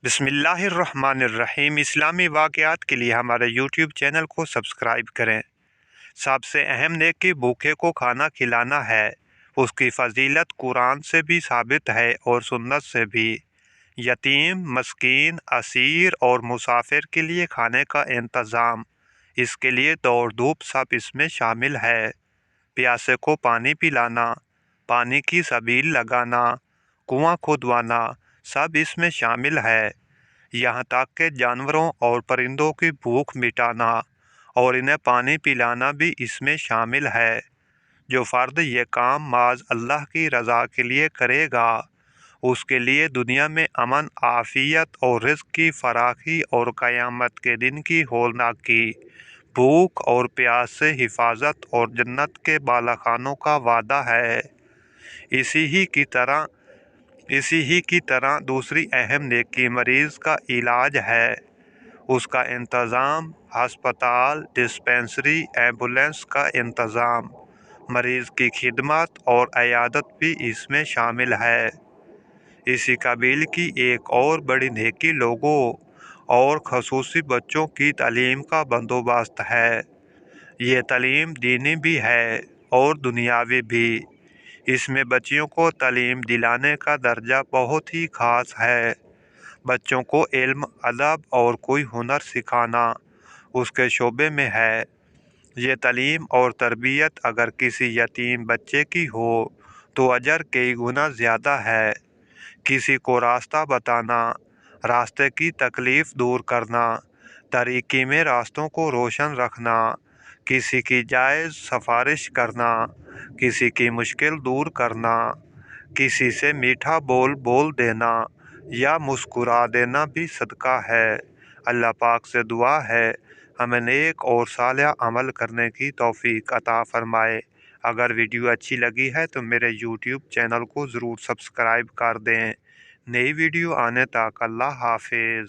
बिस्मिल्लाहिर्रहमानिर्रहीम। इस्लामी वाक़यात के लिए हमारे यूट्यूब चैनल को सब्सक्राइब करें। सबसे अहम नेकी भूखे को खाना खिलाना है। उसकी फ़जीलत कुरान से भी साबित है और सुन्नत से भी। यतीम, मस्कीन, असीर और मुसाफिर के लिए खाने का इंतज़ाम, इसके लिए दौड़ धूप सब इसमें शामिल है। प्यासे को पानी पिलाना, पानी की सबील लगाना, कुआं खुदवाना, सब इसमें शामिल है। यहाँ तक कि जानवरों और परिंदों की भूख मिटाना और इन्हें पानी पिलाना भी इसमें शामिल है। जो फ़र्द ये काम माज़ अल्लाह की रज़ा के लिए करेगा, उसके लिए दुनिया में अमन, आफ़ियत और रिज़्क़ की फराखी और क़यामत के दिन की हौलनाकी, भूख और प्यास से हिफाजत और जन्नत के बालाखानों का वादा है। इसी ही की तरह दूसरी अहम नेकी मरीज़ का इलाज है। उसका इंतज़ाम, हस्पताल, डिस्पेंसरी, एम्बुलेंस का इंतज़ाम, मरीज़ की खिदमत और इयादत भी इसमें शामिल है। इसी कबील की एक और बड़ी नेकी लोगों और ख़ुसूसी बच्चों की तालीम का बंदोबस्त है। ये तालीम दीनी भी है और दुनियावी भी। इसमें बच्चियों को तालीम दिलाने का दर्जा बहुत ही ख़ास है। बच्चों को इल्म, अदब और कोई हुनर सिखाना उसके शोबे में है। ये तालीम और तरबियत अगर किसी यतीम बच्चे की हो तो अजर कई गुना ज़्यादा है। किसी को रास्ता बताना, रास्ते की तकलीफ़ दूर करना, तरीक़ी में रास्तों को रोशन रखना, किसी की जायज़ सिफारिश करना, किसी की मुश्किल दूर करना, किसी से मीठा बोल देना या मुस्कुरा देना भी सदका है। अल्लाह पाक से दुआ है हमें नेक और सालिह अमल करने की तौफीक अता फ़रमाए। अगर वीडियो अच्छी लगी है तो मेरे यूट्यूब चैनल को ज़रूर सब्सक्राइब कर दें। नई वीडियो आने तक अल्लाह हाफिज़।